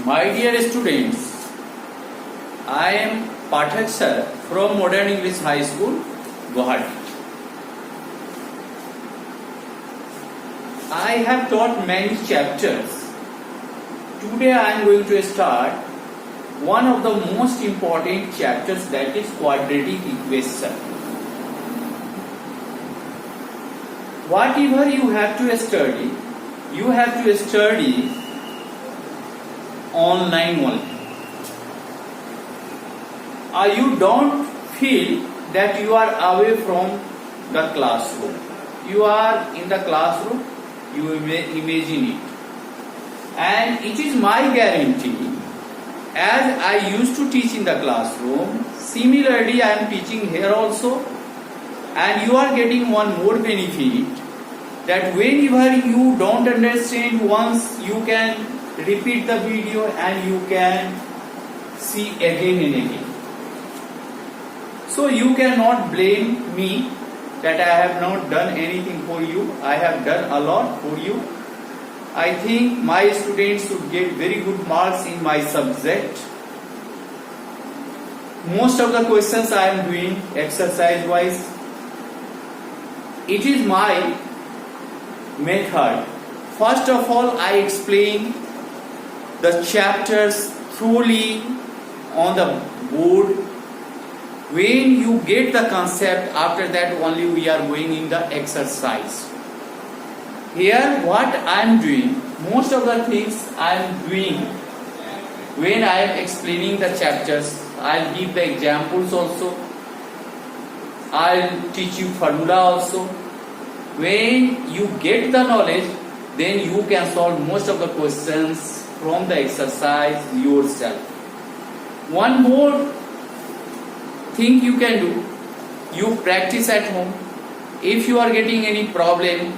My dear students, I am Pathak sir from Modern English High School, Guwahati. I have taught many chapters. Today I am going to start one of the most important chapters, that is quadratic equation. Whatever you have to study online only. You don't feel that you are away from the classroom. You are in the classroom, you imagine it. And it is my guarantee, as I used to teach in the classroom, similarly I am teaching here also, and you are getting one more benefit, that whenever you don't understand once, you can repeat the video and you can see again and again. So you cannot blame me that I have not done anything for you. I have done a lot for you. I think my students should get very good marks in my subject. Most of the questions I am doing exercise wise. It is my method. First of all, I explain the chapters thoroughly on the board. When you get the concept, after that only we are going in the exercise. Here what I am doing, most of the things I am doing when I am explaining the chapters, I will give the examples also, I will teach you formula also. When you get the knowledge, then you can solve most of the questions from the exercise yourself. One more thing you can do, you practice at home. If you are getting any problem,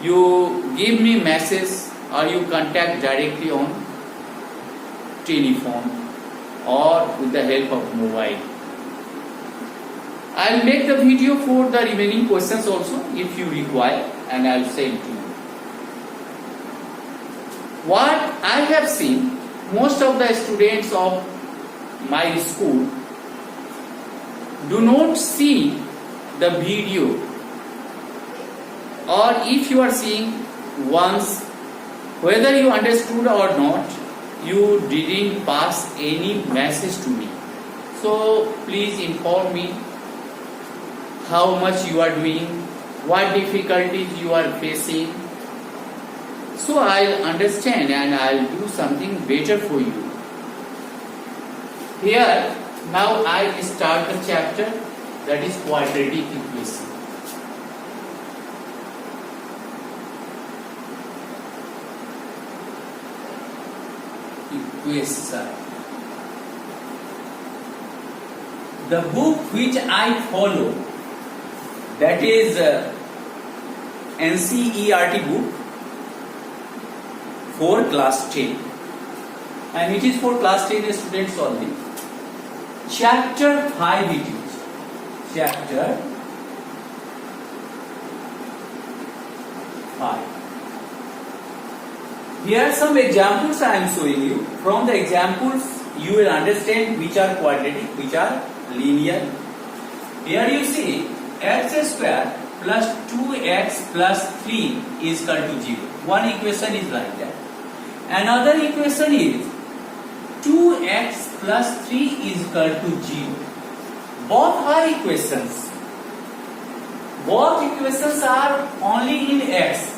you give me message or you contact directly on telephone or with the help of mobile. I will make the video for the remaining questions also if you require, and I will send to you. What I have seen, most of the students of my school do not see the video, or if you are seeing once, whether you understood or not, you didn't pass any message to me. So please inform me how much you are doing, what difficulties you are facing, so I'll understand and I'll do something better for you. Here now I start the chapter, that is quadratic equation. The book which I follow, that is NCERT book for class 10, and it is for class 10 students only. Chapter 5 it is. Chapter 5. Here some examples I am showing you. From the examples you will understand which are quadratic, which are linear. Here you see x square plus 2x plus 3 is equal to 0. One equation is like that. Another equation is 2x plus 3 is equal to 0. Both are equations. Both equations are only in x.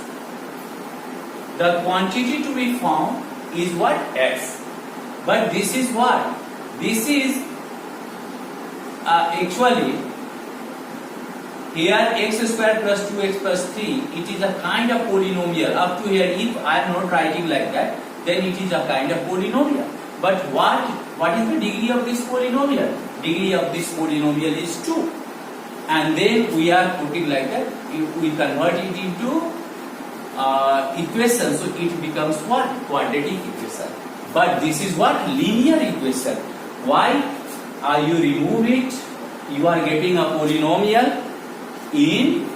The quantity to be found is what? X. But this is what? This is actually here x square plus 2x plus 3, it is a kind of polynomial. Up to here, if I am not writing like that, then it is a kind of polynomial. But what is the degree of this polynomial? Degree of this polynomial is 2. And then we are putting like that, we convert it into equation, so it becomes what? Quadratic equation. But this is what? Linear equation. Why? You remove it, you are getting a polynomial in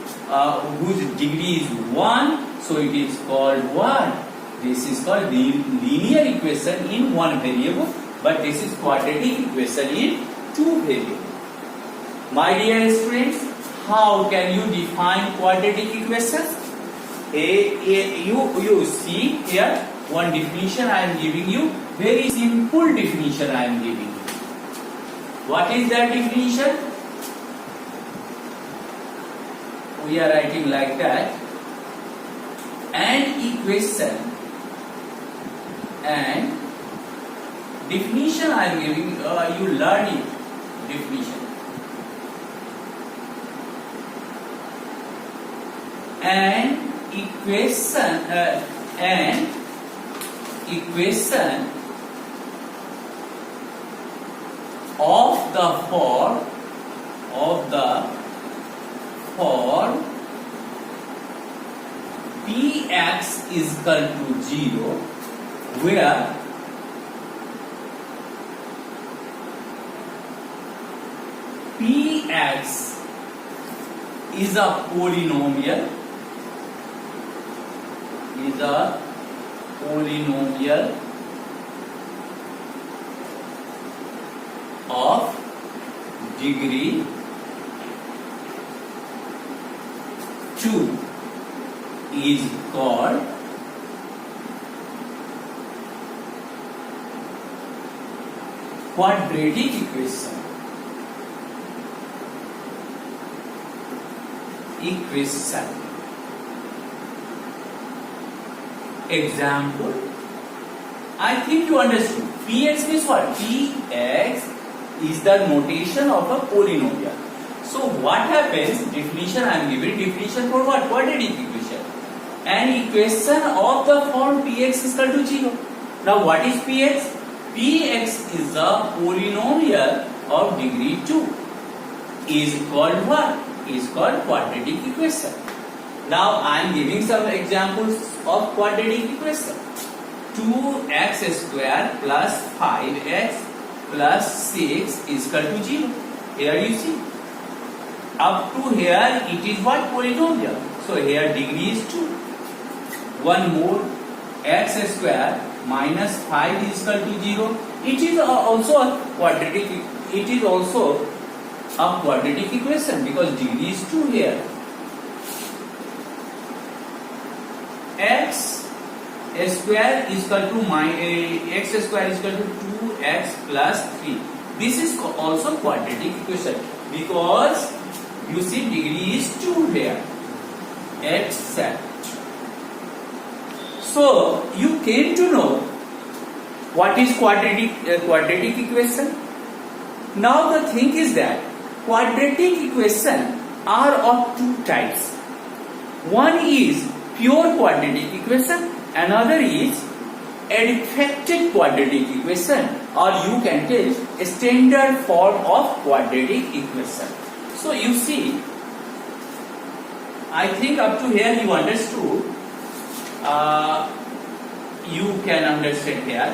whose degree is 1, so it is called what? This is called linear equation in one variable, but this is quadratic equation in two variables. My dear students, how can you define quadratic equations? You see here one definition I am giving you, very simple definition I am giving you. What is that definition? We are writing like that. An equation, and definition I am giving, you learn it, definition. An equation of the form Px is equal to 0, where Px is a polynomial, of degree 2 is called quadratic equation. Example, I think you understood. Px means what? Px is the notation of a polynomial. So what happens? Definition I am giving. Definition for what? Quadratic equation. An equation of the form Px is equal to 0. Now what is Px? Px is a polynomial of degree 2. Is called what? Is called quadratic equation. Now I am giving some examples of quadratic equation. 2x square plus 5x plus 6 is equal to 0. Here you see. Up to here it is what? Polynomial. So here degree is 2. One more, x square minus 5 is equal to 0. It is also a quadratic. It is also a quadratic equation because degree is 2 here. X square is equal to x square is equal to 2x plus 3. This is also quadratic equation because you see degree is 2 here. Except. So you came to know what is quadratic equation. Now the thing is that quadratic equation are of two types. One is pure quadratic equation, another is adapted quadratic equation, or you can tell a standard form of quadratic equation. So you see, I think up to here you understood. You can understand here.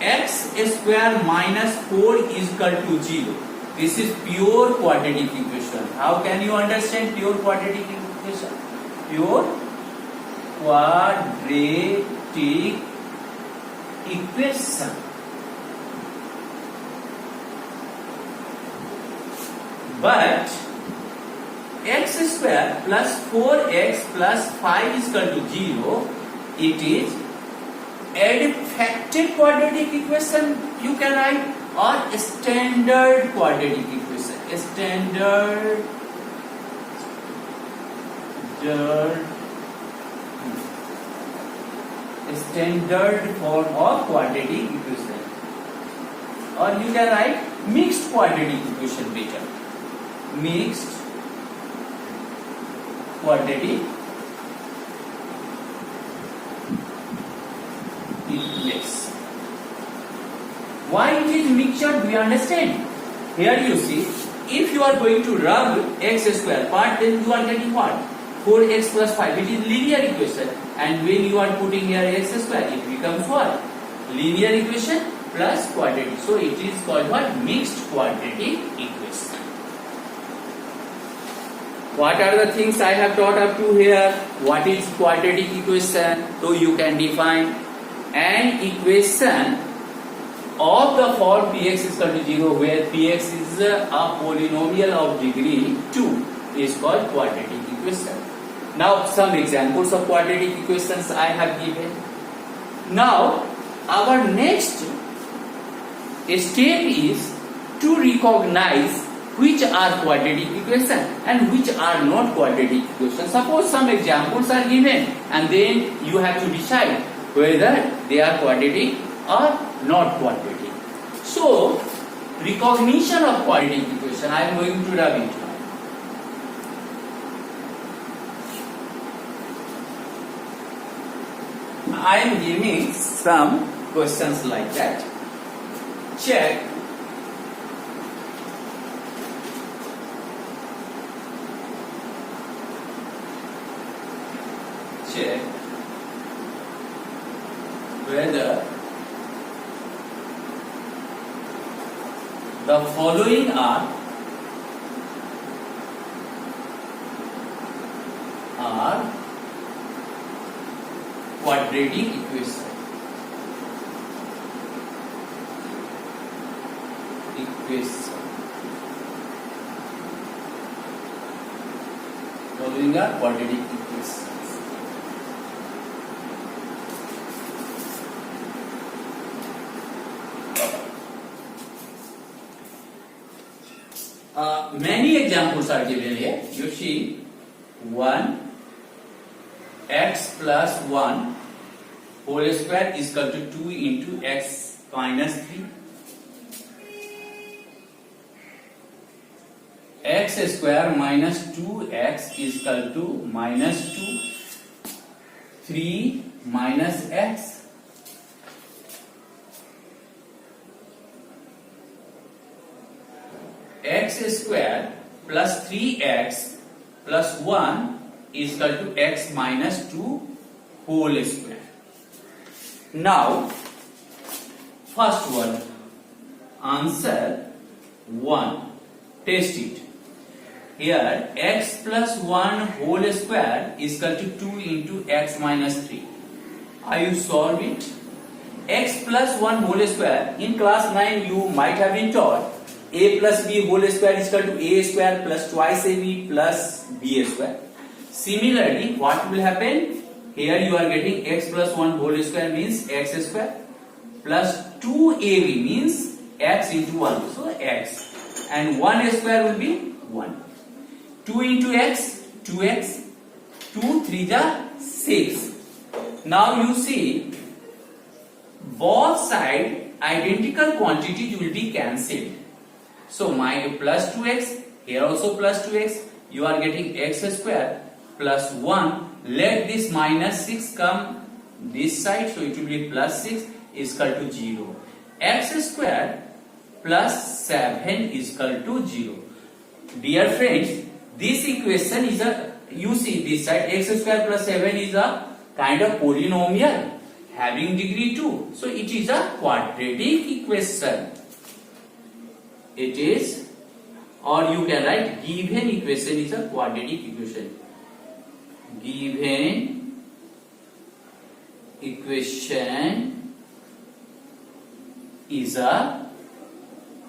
X square minus 4 is equal to 0. This is pure quadratic equation. How can you understand pure quadratic equation? Pure quadratic equation. But x square plus 4x plus 5 is equal to 0. It is adapted quadratic equation you can write, or standard quadratic equation. Standard form of quadratic equation, or you can write mixed quadratic equation better. Mixed quadratic equation. Why it is mixture? We understand. Here you see, if you are going to rub x square part, then you are getting what? 4x plus 5. It is linear equation. And when you are putting here x square, it becomes what? Linear equation plus quadratic. So it is called what? Mixed quadratic equation. What are the things I have taught up to here? What is quadratic equation? So you can define an equation of the form px is equal to 0 where px is a polynomial of degree 2 is called quadratic equation. Now some examples of quadratic equations I have given. Now our next step is to recognize which are quadratic equations and which are not quadratic equations. Suppose some examples are given and then you have to decide whether they are quadratic or not quadratic. So, recognition of quadratic equation, I am going to rub it now. I am giving some questions like that. Check. Check whether the following are quadratic equation. Following are quadratic equations. Many examples are given here. You see, 1 x plus 1 whole square is equal to 2 into x minus 3. X square minus 2x is equal to minus 2. 3 minus x. X square plus 3x plus 1 is equal to x minus 2 whole square. Now, first one, answer 1. Test it. Here, x plus 1 whole square is equal to 2 into x minus 3. Are you solved it? X plus 1 whole square, in class 9 you might have been taught a plus b whole square is equal to a square plus twice ab plus b square. Similarly, what will happen? Here you are getting x plus 1 whole square means x square plus 2ab means x into 1. So x. And 1 square will be 1. 2 into x, 2x. 2, 3 ja 6. Now you see, both side identical quantities will be cancelled. So my plus 2x, here also plus 2x, you are getting x square plus 1. Let this minus 6 come this side, so it will be plus 6 is equal to 0. X square plus 7 is equal to 0. Dear friends, this equation is a, you see this side, x square plus 7 is a kind of polynomial having degree 2. So it is a quadratic equation. It is, or you can write given equation is a quadratic equation. Given equation is a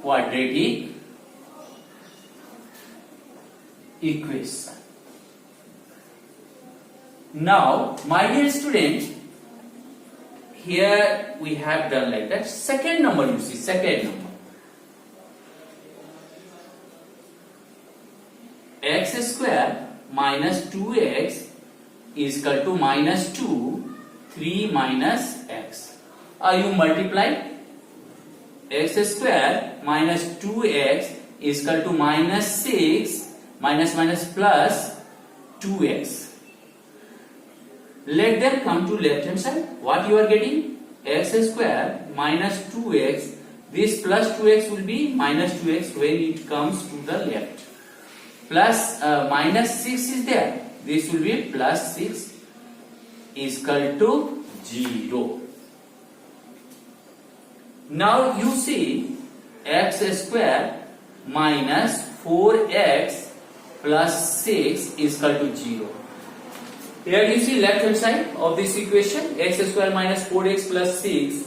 quadratic equation. Now, my dear student, here we have done like that. Second number, you see, second number. X square minus 2x is equal to minus 2, 3 minus x. You multiply x square minus 2x is equal to minus 6 minus minus plus 2x. Let them come to left hand side. What you are getting? X square minus 2x. This plus 2x will be minus 2x when it comes to the left. Plus minus 6 is there. This will be plus 6 is equal to 0. Now you see x square minus 4x plus 6 is equal to 0. Here you see left hand side of this equation, x square minus 4x plus 6.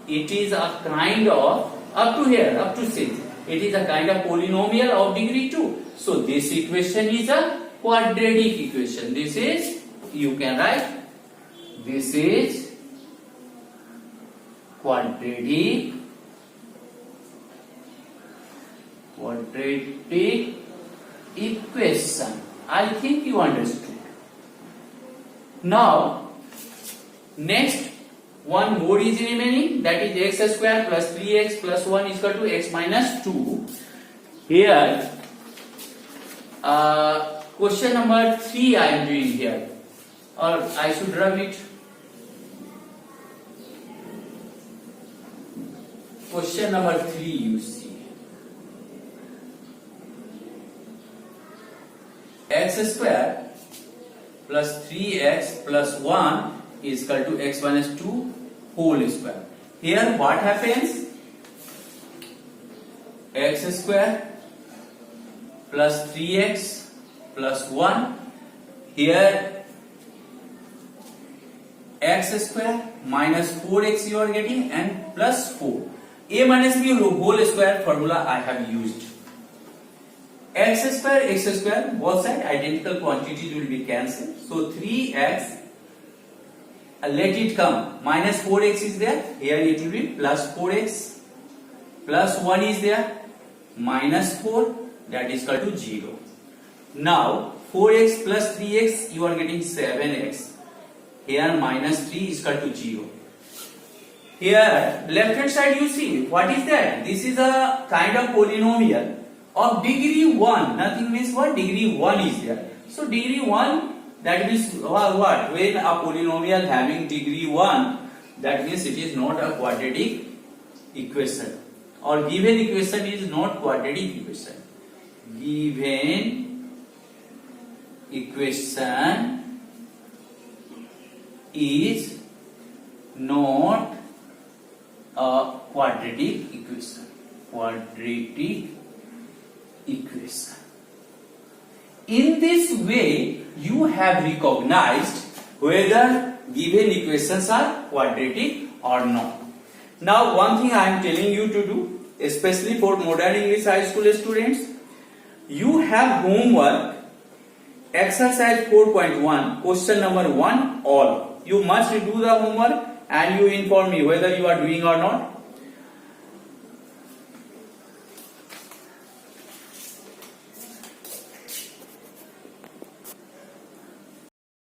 It is a kind of, up to here, up to 6. It is a kind of polynomial of degree 2. So this equation is a quadratic equation. This is, you can write, this is quadratic equation. I think you understood. Now, next one more is remaining, that is x square plus 3x plus 1 is equal to x minus 2. Here, question number 3 I am doing here, or I should rub it. Question number 3 you see. X square plus 3x plus 1 is equal to x minus 2 whole square. Here what happens? X square plus 3x plus 1. Here x square minus 4x you are getting and plus 4. A minus b whole square formula I have used. X square, both sides identical quantities will be cancelled. So 3x, let it come, minus 4x is there, here it will be plus 4x, plus 1 is there, minus 4, that is equal to 0. Now 4x plus 3x, you are getting 7x, here minus 3 is equal to 0. Here left hand side you see, what is that? This is a kind of polynomial of degree 1, nothing means what? Degree 1 is there. So degree 1, that means what? When a polynomial having degree 1, that means it is not a quadratic equation, or given equation is not quadratic equation. Given equation is not a quadratic equation. Equation. In this way, you have recognized whether given equations are quadratic or not. Now, one thing I am telling you to do, especially for modern English high school students, you have homework, exercise 4.1, question number 1, all. You must do the homework and you inform me whether you are doing or not.